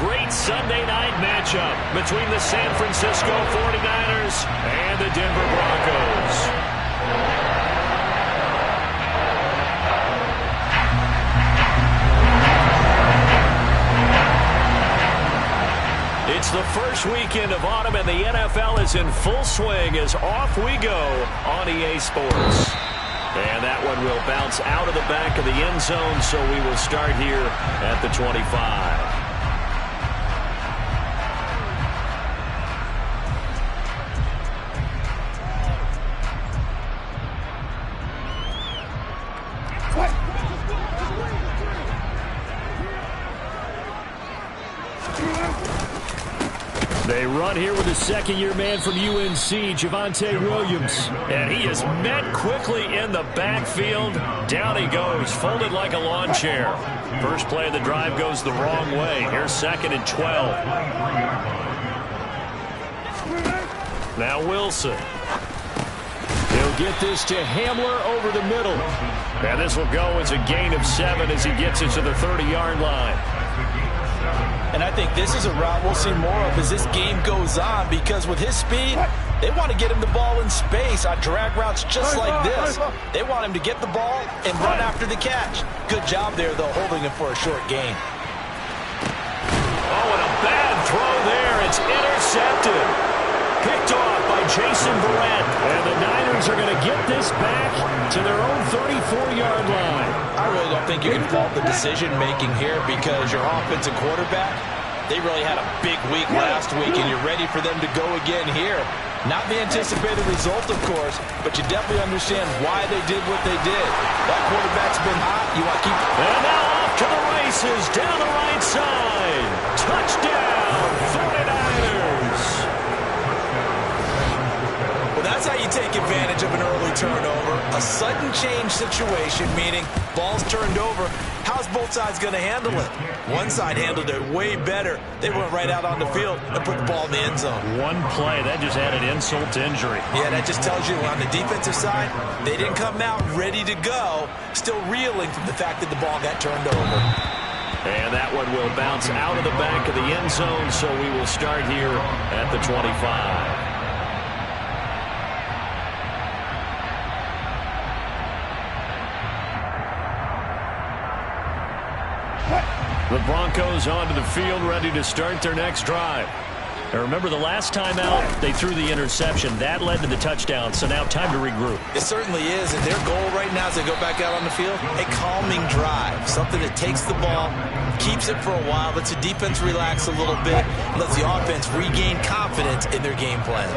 great Sunday night matchup between the San Francisco 49ers and the Denver Broncos. It's the first weekend of autumn, and the NFL is in full swing as off we go on EA Sports. And that one will bounce out of the back of the end zone, so we will start here at the 25. They run here with a second-year man from UNC, Javonte Williams. And he is met quickly in the backfield. Down he goes, folded like a lawn chair. First play of the drive goes the wrong way. Here's 2nd and 12. Now Wilson. He'll get this to Hamler over the middle. And this will go as a gain of 7 as he gets it to the 30-yard line. And I think this is a route we'll see more of as this game goes on, because with his speed, they want to get him the ball in space on drag routes just like this. They want him to get the ball and run after the catch. Good job there, though, holding him for a short gain. Oh, and a bad throw there. It's intercepted. Picked off by Jason Verrett. And the Niners are going to get this back to their own 34-yard line. I really don't think you can fault the decision-making here, because your offensive quarterback, they really had a big week last week, and you're ready for them to go again here. Not the anticipated result, of course, but you definitely understand why they did what they did. That quarterback's been hot. You want to keep... And now off to the races, down the right side. Touchdown, 49ers. Well, that's how you take advantage of an early turnover. A sudden change situation, meaning ball's turned over. How's both sides going to handle it? One side handled it way better. They went right out on the field and put the ball in the end zone. One play, that just added insult to injury. Yeah, that just tells you on the defensive side, they didn't come out ready to go, still reeling from the fact that the ball got turned over. And that one will bounce out of the back of the end zone, so we will start here at the 25. The Broncos onto the field, ready to start their next drive. And remember, the last time out, they threw the interception. That led to the touchdown, so now time to regroup. It certainly is, and their goal right now as they go back out on the field, a calming drive. Something that takes the ball, keeps it for a while, lets the defense relax a little bit, and lets the offense regain confidence in their game plan.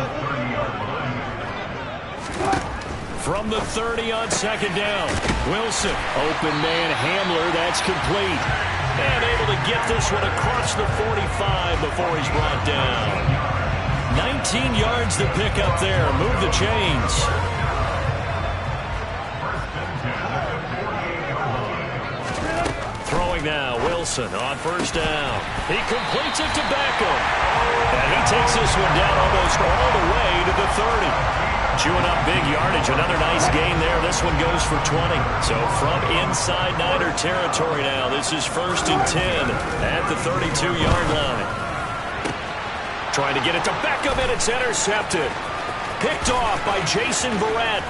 From the 30 on 2nd down, Wilson, open man Hamler, that's complete. And able to get this one across the 45 before he's brought down. 19 yards to pick up there. Move the chains. Throwing now, Wilson on 1st down. He completes it to Beckham. And he takes this one down almost all the way to the 30. Chewing up big yardage. Another nice gain there. This one goes for 20. So from inside Niner territory now, this is 1st and 10 at the 32-yard line. Trying to get it to Beckham, and it's intercepted. Picked off by Jason Verrett.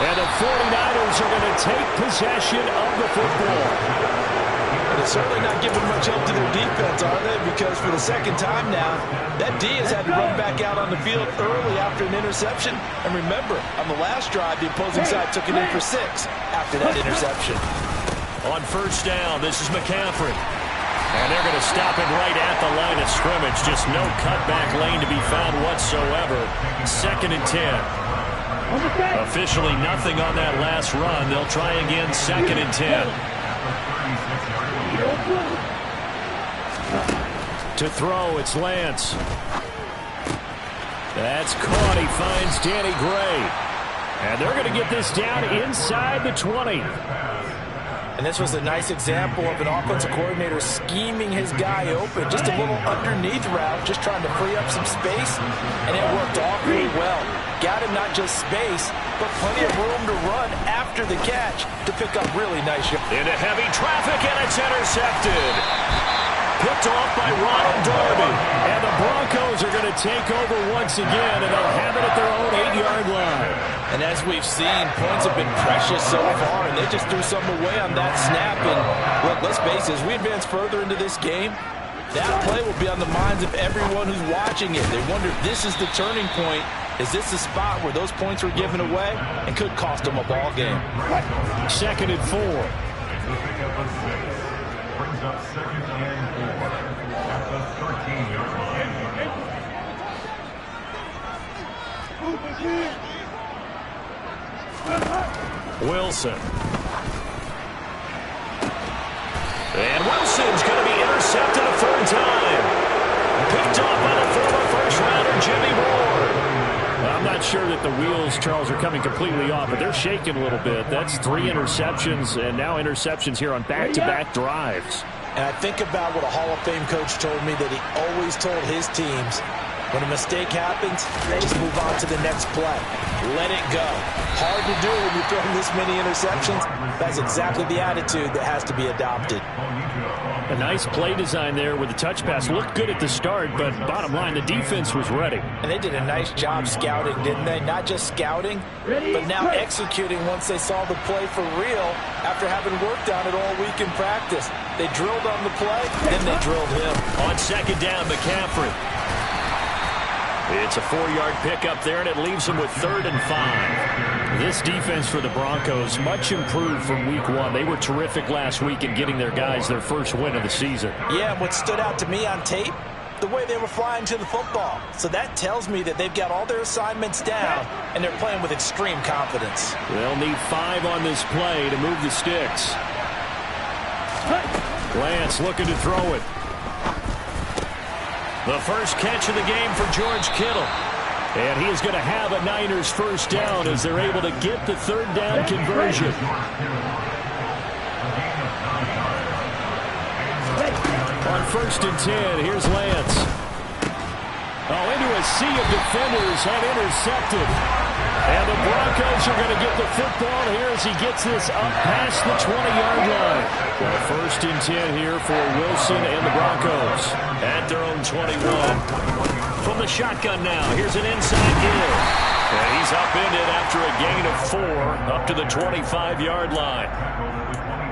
And the 49ers are going to take possession of the football. They're certainly not giving much help to their defense, are they? Because for the second time now, that D has had to run back out on the field early after an interception. And remember, on the last drive, the opposing side took it in for 6 after that interception. On 1st down, this is McCaffrey. And they're going to stop him right at the line of scrimmage. Just no cutback lane to be found whatsoever. 2nd and 10. Officially nothing on that last run. They'll try again, 2nd and 10. To throw, it's Lance. That's caught. He finds Danny Gray. And they're going to get this down inside the 20. And this was a nice example of an offensive coordinator scheming his guy open. Just a little underneath route, just trying to free up some space. And it worked awfully well. Got him not just space, but plenty of room to run after the catch to pick up really nice yards. Into heavy traffic, and it's intercepted. picked off by Ronald Darby. And the Broncos are going to take over once again, and they'll have it at their own 8-yard line. And as we've seen, points have been precious so far, and they just threw some away on that snap. And look, let's face it, as we advance further into this game, that play will be on the minds of everyone who's watching it. They wonder if this is the turning point. Is this the spot where those points were given away and could cost them a ball game? 2nd and 4. Brings up 2nd and 4 at the 13-yard line. Wilson. And Wilson's going to be intercepted a 3rd time. Picked off by the former first-rounder Jimmy Ward. I'm not sure that the wheels, Charles, are coming completely off, but they're shaking a little bit. That's 3 interceptions, and now interceptions here on back-to-back drives. And I think about what a Hall of Fame coach told me, that he always told his teams, when a mistake happens, just move on to the next play. Let it go. Hard to do when you're throwing this many interceptions. That's exactly the attitude that has to be adopted. A nice play design there with the touch pass. Looked good at the start, but bottom line, the defense was ready. And they did a nice job scouting, didn't they? Not just scouting, but now executing once they saw the play for real after having worked on it all week in practice. They drilled on the play, then they drilled him. On 2nd down, McCaffrey. It's a 4-yard pickup there, and it leaves him with 3rd and 5. This defense for the Broncos, much improved from week 1. They were terrific last week in getting their guys their first win of the season. Yeah, and what stood out to me on tape, the way they were flying to the football. So that tells me that they've got all their assignments down, and they're playing with extreme confidence. They'll need 5 on this play to move the sticks. Lance looking to throw it. The first catch of the game for George Kittle. And he is going to have a Niners first down as they're able to get the 3rd down conversion. On 1st and 10, here's Lance. Oh, into a sea of defenders, had intercepted. And the Broncos are going to get the football here as he gets this up past the 20-yard line. Well, 1st and 10 here for Wilson and the Broncos at their own 21. From the shotgun now, here's an inside give. And he's upended after a gain of 4 up to the 25-yard line.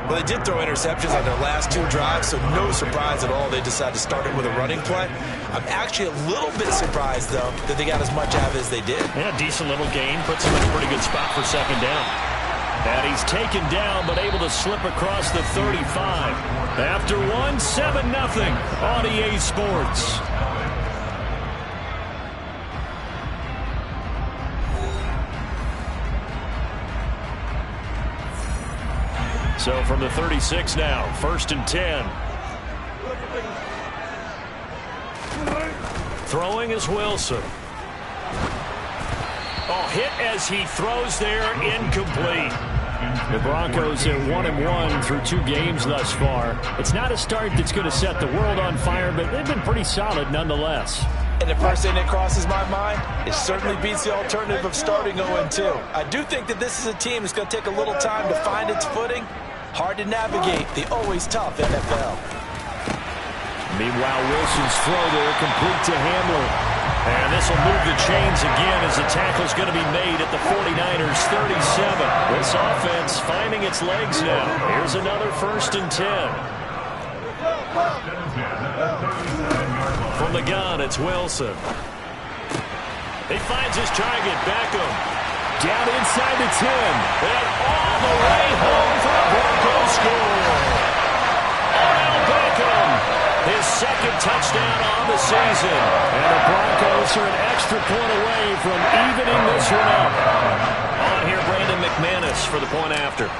Well, they did throw interceptions on their last 2 drives, so no surprise at all they decided to start it with a running play. I'm actually a little bit surprised, though, that they got as much out of it as they did. Yeah, decent little gain. Puts him in a pretty good spot for 2nd down. And he's taken down, but able to slip across the 35. After 1, 7-0 on EA Sports. So from the 36 now, 1st and 10. Throwing is Wilson. Oh, hit as he throws there, incomplete. The Broncos are 1-1 through 2 games thus far. It's not a start that's going to set the world on fire, but they've been pretty solid nonetheless. And the first thing that crosses my mind, it certainly beats the alternative of starting 0-2. I do think that this is a team that's going to take a little time to find its footing. Hard to navigate the always tough NFL. Meanwhile, Wilson's throw there complete to Hamler. And this will move the chains again as the tackle's going to be made at the 49ers 37. This offense finding its legs now. Here's another 1st and 10. From the gun, it's Wilson. He finds his target, Beckham. Down inside the 10. And all the way home for a Broncos score. Odell Beckham, his 2nd touchdown on the season. And the Broncos are an extra point away from evening this one up. On here, Brandon McManus for the point after.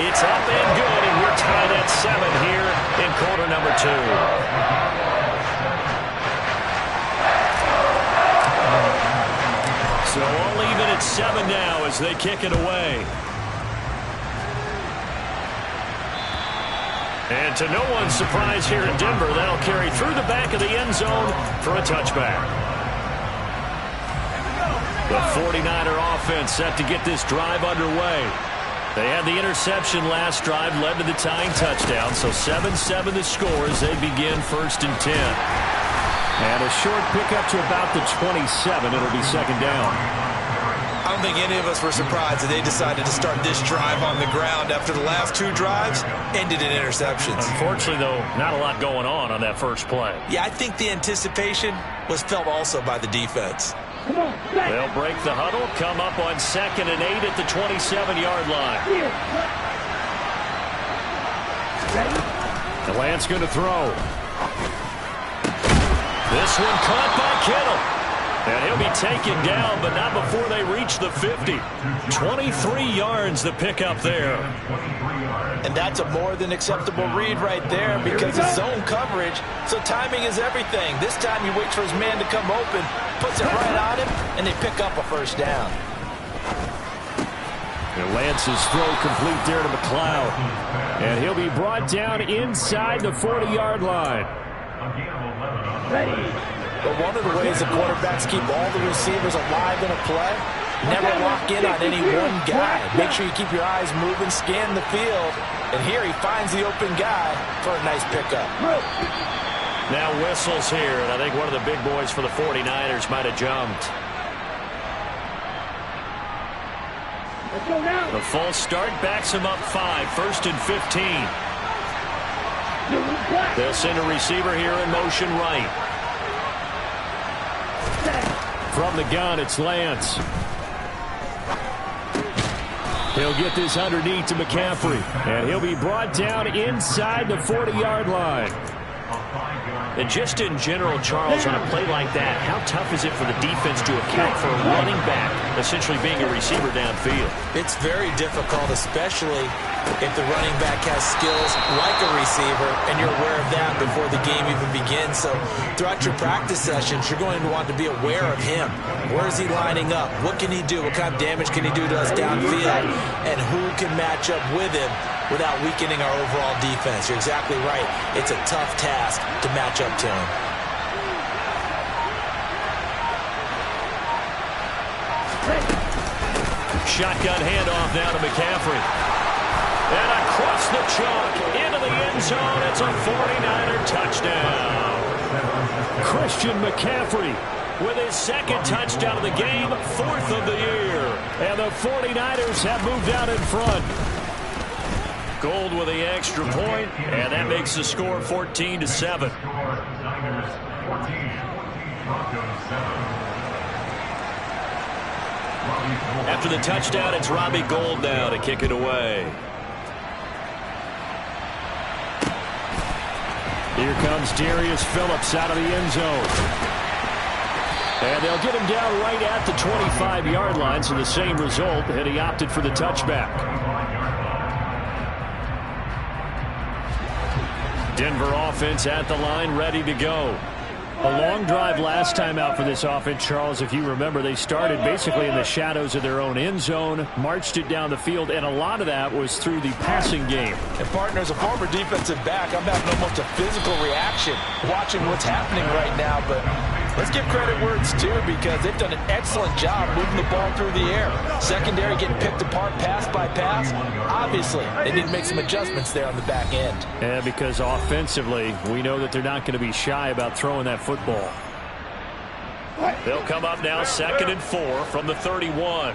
It's up and good, and we're tied at 7 here in quarter number 2. So all even at 7 now as they kick it away. And to no one's surprise here in Denver, that'll carry through the back of the end zone for a touchback. The 49er offense set to get this drive underway. They had the interception last drive, led to the tying touchdown, so 7-7 the score as they begin 1st and 10. And a short pickup to about the 27. It'll be 2nd down. I don't think any of us were surprised that they decided to start this drive on the ground after the last 2 drives ended in interceptions. Unfortunately, though, not a lot going on that first play. Yeah, I think the anticipation was felt also by the defense. They'll break the huddle, come up on 2nd and 8 at the 27-yard line. The Lance going to throw. This one caught by Kittle. And he'll be taken down, but not before they reach the 50. 23 yards the pickup there. And that's a more than acceptable read right there because it's zone coverage, so timing is everything. This time he waits for his man to come open, puts it right on him, and they pick up a 1st down. And Lance's throw complete there to McLeod. And he'll be brought down inside the 40-yard line. But one of the ways the quarterbacks keep all the receivers alive in a play, never lock in on any one guy. Make sure you keep your eyes moving, scan the field. And here he finds the open guy for a nice pickup. Now whistles here, and I think one of the big boys for the 49ers might have jumped. The false start backs him up 5, 1st and 15. They'll send a receiver here in motion right. From the gun, it's Lance. He'll get this underneath to McCaffrey, and he'll be brought down inside the 40-yard line. And just in general, Charles, on a play like that, how tough is it for the defense to account for a running back essentially being a receiver downfield? It's very difficult, especially if the running back has skills like a receiver, and you're aware of that before the game even begins. So throughout your practice sessions, you're going to want to be aware of him. Where is he lining up? What can he do? What kind of damage can he do to us downfield? And who can match up with him without weakening our overall defense? You're exactly right. It's a tough task to match up to him. Shotgun handoff now to McCaffrey. And across the chalk into the end zone. It's a 49er touchdown. Christian McCaffrey with his 2nd touchdown of the game, 4th of the year. And the 49ers have moved out in front. Gold with the extra point, and that makes the score 14-7. After the touchdown, it's Robbie Gould now to kick it away. Here comes Darius Phillips out of the end zone. And they'll get him down right at the 25-yard line, so the same result, and he opted for the touchback. Denver offense at the line, ready to go. A long drive last time out for this offense, Charles. If you remember, they started basically in the shadows of their own end zone, marched it down the field, and a lot of that was through the passing game. And, partner, as a former defensive back, I'm having almost a physical reaction watching what's happening right now. But let's give credit where it's due because they've done an excellent job moving the ball through the air. Secondary getting picked apart pass by pass. Obviously, they need to make some adjustments there on the back end. And because offensively, we know that they're not going to be shy about throwing that football. They'll come up now 2nd and 4 from the 31.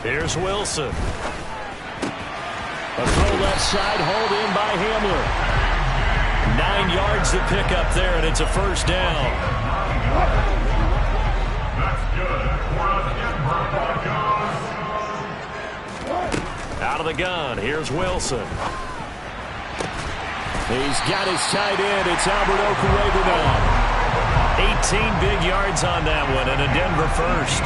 Here's Wilson. A throw left side, hauled in by Hamler. 9 yards to pick up there, and it's a 1st down. Out of the gun, here's Wilson. He's got his tight end. It's Albert Okwuegbunam now. 18 big yards on that one, and a Denver 1st.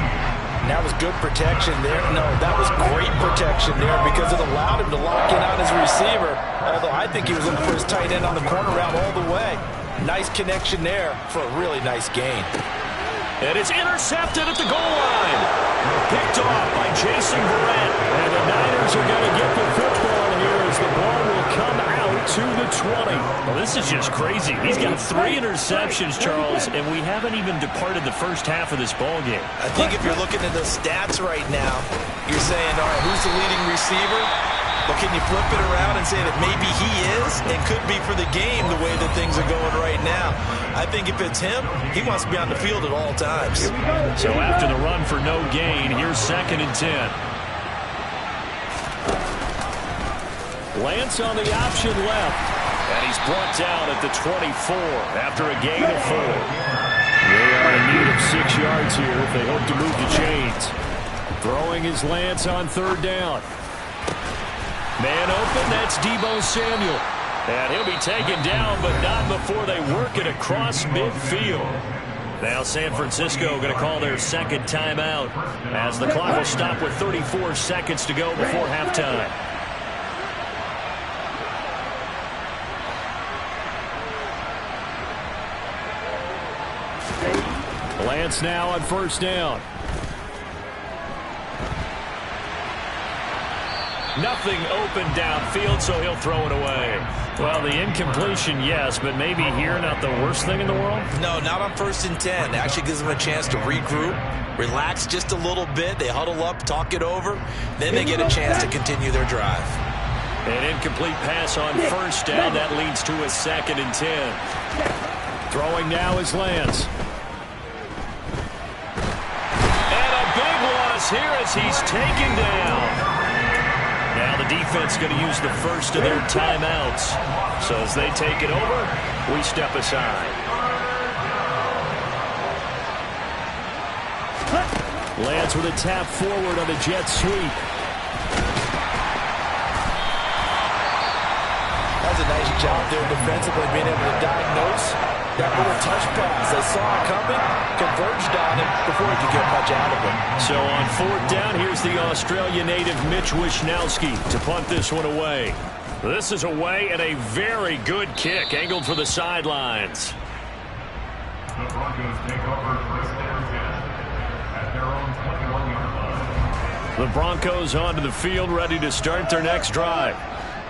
And that was good protection there. No, that was great protection there because it allowed him to lock in on his receiver. Although I think he was looking for his tight end on the corner route all the way. Nice connection there for a really nice gain. And it's intercepted at the goal line. Picked off by Jason Verrett. And the Niners are going to get the football here as the ball will come out to the 20. Well, this is just crazy. He's got 3 interceptions, Charles, and we haven't even departed the first half of this ball game. I think if you're looking at the stats right now, you're saying, all right, who's the leading receiver? But can you flip it around and say that maybe he is and could be for the game the way that things are going right now? I think if it's him, he wants to be on the field at all times. So after the run for no gain, here's 2nd and 10. Lance on the option left. And he's brought down at the 24 after a gain of 4. They are in need of 6 yards here if they hope to move the chains. Throwing is Lance on 3rd down. Man open, that's Deebo Samuel. And he'll be taken down, but not before they work it across midfield. Now San Francisco going to call their 2nd timeout as the clock will stop with 34 seconds to go before halftime. Lance now on 1st down. Nothing open downfield, so he'll throw it away. Well, the incompletion, yes, but maybe here not the worst thing in the world? No, not on 1st and 10. It actually gives them a chance to regroup, relax just a little bit. They huddle up, talk it over. Then they get a chance to continue their drive. An incomplete pass on 1st down. That leads to a 2nd and 10. Throwing now is Lance. Here as he's taken down. Now the defense going to use the first of their timeouts. So as they take it over, we step aside. Lance with a tap forward on the jet sweep. That's a nice job there defensively, being able to diagnose that little touch pass. They saw it coming, converged on it before he could get much out of it. So on 4th down, here's the Australia native Mitch Wishnowsky to punt this one away. This is away and a very good kick angled for the sidelines. The Broncos take over 1st and 10 at their own 21-yard line. The Broncos onto the field, ready to start their next drive.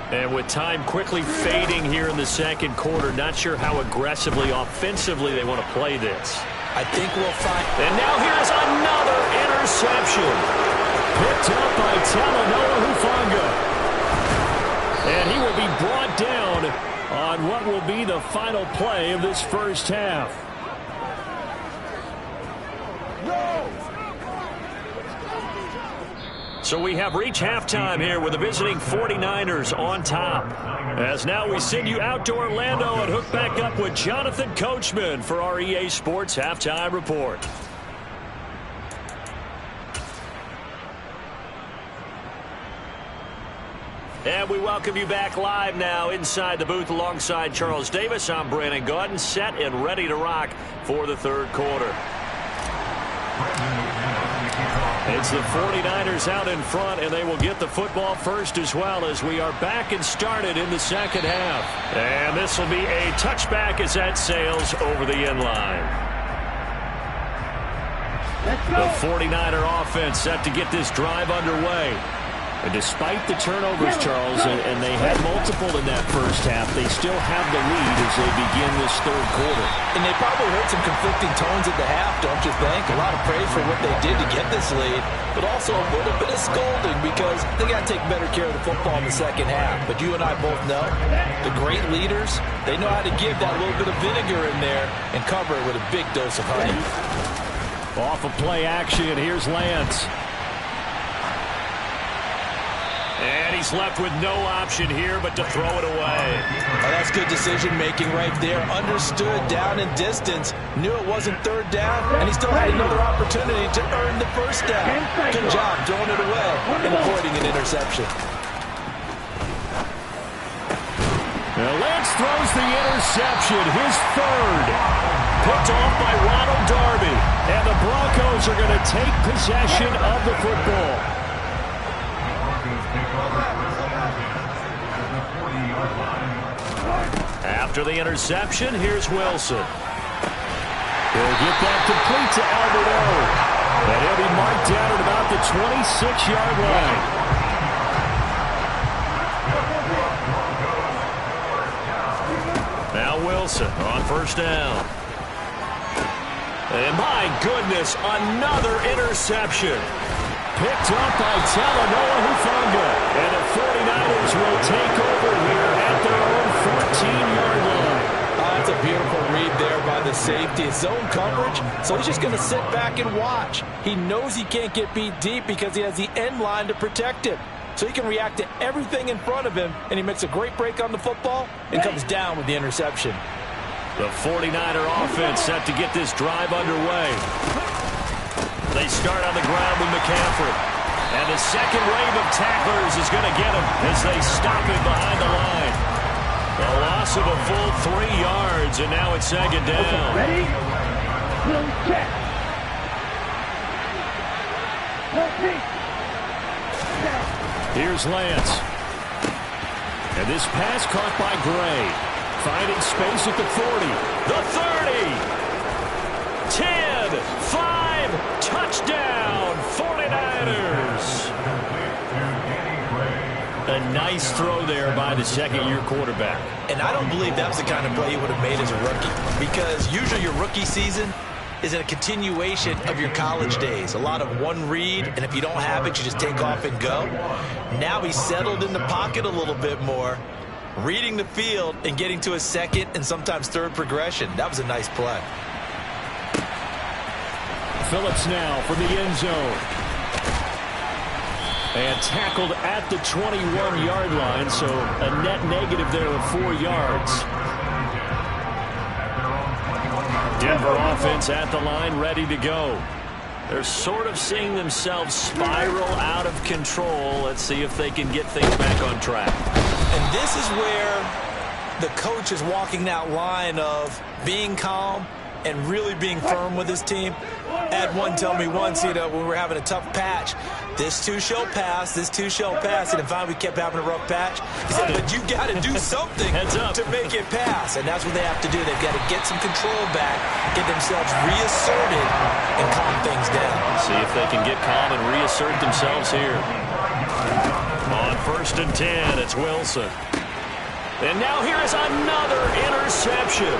And with time quickly fading here in the 2nd quarter, not sure how aggressively, offensively they want to play this. I think we'll find. And now here's another interception. Picked up by Talanoa Hufanga. And he will be brought down on what will be the final play of this first half. So we have reached halftime here with the visiting 49ers on top. As now we send you out to Orlando and hook back up with Jonathan Coachman for our EA Sports Halftime Report. And we welcome you back live now inside the booth alongside Charles Davis. I'm Brandon Gaudin, set and ready to rock for the 3rd quarter. It's the 49ers out in front, and they will get the football first as well as we are back and started in the 2nd half. And this will be a touchback as that sails over the end line. The 49er offense set to get this drive underway. And despite the turnovers, Charles, and they had multiple in that first half, they still have the lead as they begin this 3rd quarter. And they probably heard some conflicting tones at the half, don't you think? A lot of praise for what they did to get this lead, but also a little bit of scolding because they got to take better care of the football in the 2nd half. But you and I both know the great leaders, they know how to give that little bit of vinegar in there and cover it with a big dose of honey. Off of play action, here's Lance. And he's left with no option here but to throw it away. Oh, that's good decision-making right there. Understood down and distance. Knew it wasn't 3rd down, and he still had another opportunity to earn the 1st down. Good job throwing it away and avoiding an interception. Now Lance throws the interception, his 3rd. Picked off by Ronald Darby. And the Broncos are going to take possession of the football. After the interception, here's Wilson. He'll get that complete to Albert O. And he'll be marked down at about the 26-yard line. Wilson on first down. And my goodness, another interception. Picked up by Talanoa Hufanga. And the 49ers will take over here at their own 14-yard line. That's a beautiful read there by the safety. It's zone coverage, so he's just going to sit back and watch. He knows he can't get beat deep because he has the end line to protect him. So he can react to everything in front of him, and he makes a great break on the football and comes down with the interception. The 49er offense set to get this drive underway. They start on the ground with McCaffrey. And the second wave of tacklers is going to get him as they stop him behind the line. A loss of a full 3 yards, and now it's second down. Okay, ready? We'll check. Here's Lance. And this pass caught by Gray. Finding space at the 40, the 30, 10, 5, touchdown, 49ers. A nice throw there by the second-year quarterback. And I don't believe that was the kind of play he would have made as a rookie, because usually your rookie season is a continuation of your college days. A lot of one read, and if you don't have it, you just take off and go. Now he's settled in the pocket a little bit more, reading the field and getting to a second and sometimes third progression. That was a nice play. Phillips now from the end zone. And tackled at the 21-yard line, so a net negative there of 4 yards. Denver offense at the line, ready to go. They're sort of seeing themselves spiral out of control. Let's see if they can get things back on track. And this is where the coach is walking that line of being calm and really being firm with his team. Had one tell me once, when we were having a tough patch, this too shall pass, this too shall pass. And finally we kept having a rough patch. He said, but you got to do something to make it pass. And that's what they have to do. They've got to get some control back, get themselves reasserted, and calm things down. See if they can get calm and reassert themselves here. On 1st and 10, it's Wilson. And now here is another interception.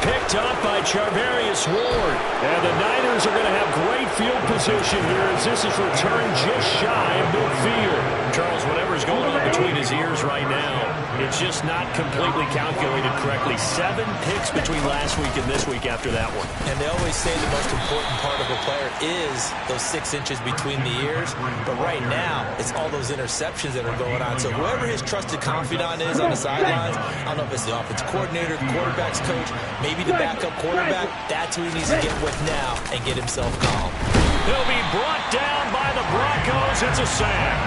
Picked up by Charvarius Ward. And the Niners are going to have great field position here as this is returned just shy of midfield. Charles, whatever's going on between his ears right now, it's just not completely calculated correctly. 7 picks between last week and this week after that one. And they always say the most important part of a player is those 6 inches between the ears. But right now, it's all those interceptions that are going on. So whoever his trusted confidant is on the sidelines, I don't know if it's the offensive coordinator, the quarterback's coach, maybe the backup quarterback, that's who he needs to get with now and get himself calm. He'll be brought down by the Broncos. It's a sack.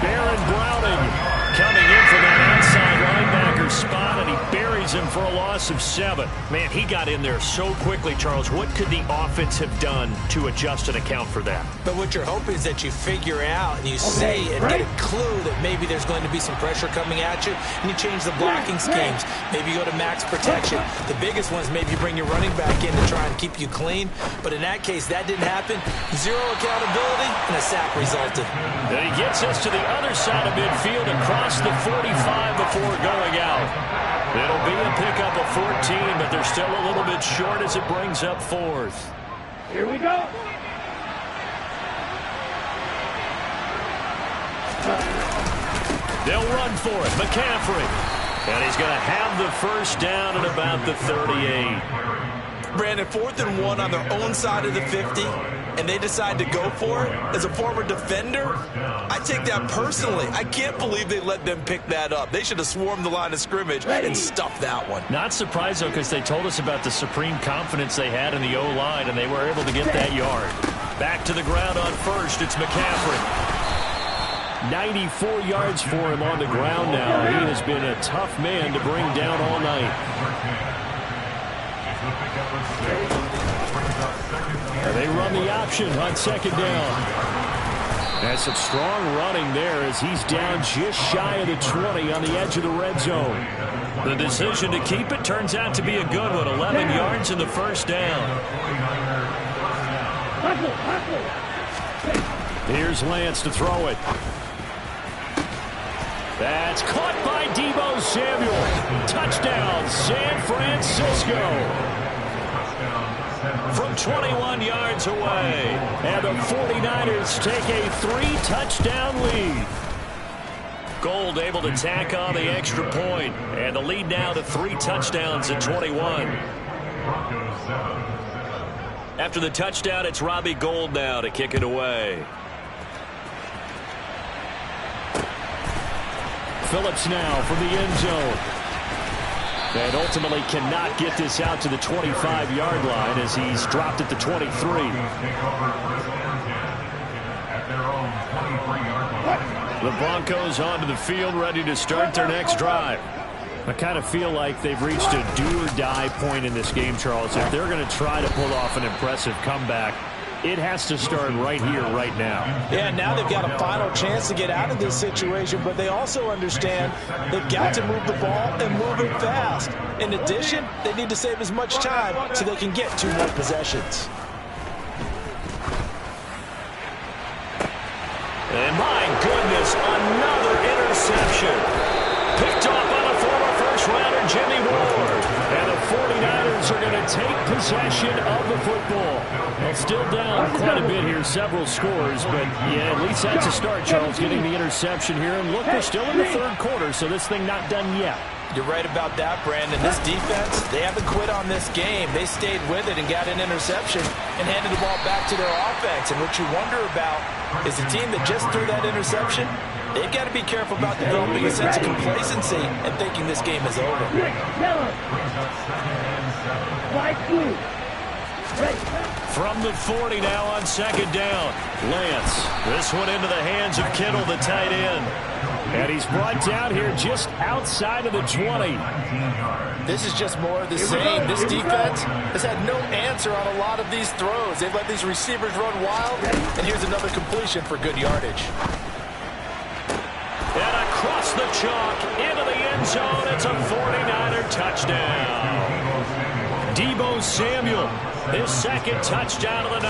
Baron Browning coming in for that outside linebacker spot, and he buries him for a loss of 7. Man, he got in there so quickly, Charles. What could the offense have done to adjust and account for that? But what you're hoping is that you figure out and you see and get a clue that maybe there's going to be some pressure coming at you, and you change the blocking schemes. Maybe you go to max protection. The biggest one is maybe you bring your running back in to try and keep you clean. But in that case, that didn't happen. 0 accountability, and a sack resulted. And he gets us to the other side of midfield across the 45 before going out. It'll be a pickup of 14, but they're still a little bit short as it brings up 4th. Here we go. They'll run for it. McCaffrey. And he's going to have the first down at about the 38. Brandon, 4th and 1 on their own side of the 50, and they decide to go for it. As a former defender, I take that personally. I can't believe they let them pick that up. They should have swarmed the line of scrimmage and stuffed that one. Not surprised, though, because they told us about the supreme confidence they had in the O-line, and they were able to get that yard. Back to the ground on 1st, it's McCaffrey. 94 yards for him on the ground now. He has been a tough man to bring down all night. And they run the option on 2nd down. That's some strong running there as he's down just shy of the 20 on the edge of the red zone. The decision to keep it turns out to be a good one. 11 yards in the first down. Here's Lance to throw it. That's caught by Deebo Samuel. Touchdown, San Francisco. From 21 yards away. And the 49ers take a 3-touchdown lead. Gould able to tack on the extra point. And the lead now to 3 touchdowns at 21. After the touchdown, it's Robbie Gould now to kick it away. Phillips now from the end zone. And ultimately cannot get this out to the 25-yard line as he's dropped at the 23. The Broncos onto the field, ready to start their next drive. I kind of feel like they've reached a do-or-die point in this game, Charles. If they're going to try to pull off an impressive comeback, it has to start right here, right now. Yeah, now they've got a final chance to get out of this situation, but they also understand they've got to move the ball and move it fast. In addition, they need to save as much time so they can get 2 more possessions. And my goodness, another interception. Picked off by the former first-rounder Jimmy Ward. And the 49ers are going to take possession of the football. Well, still down quite a bit here, several scores, but yeah, at least that's a start, Charles, getting the interception here. And look, we're still in the third quarter, so this thing not done yet. You're right about that, Brandon. This defense, they haven't quit on this game. They stayed with it and got an interception and handed the ball back to their offense. And what you wonder about is the team that just threw that interception, they've got to be careful about developing a sense of complacency and thinking this game is over. From the 40 now on second down. Lance, this one into the hands of Kittle, the tight end. And he's brought down here just outside of the 20. This is just more of the same. This defense has had no answer on a lot of these throws. They've let these receivers run wild, and here's another completion for good yardage. And across the chalk, into the end zone, it's a 49er touchdown. Deebo Samuel, his second touchdown of the night.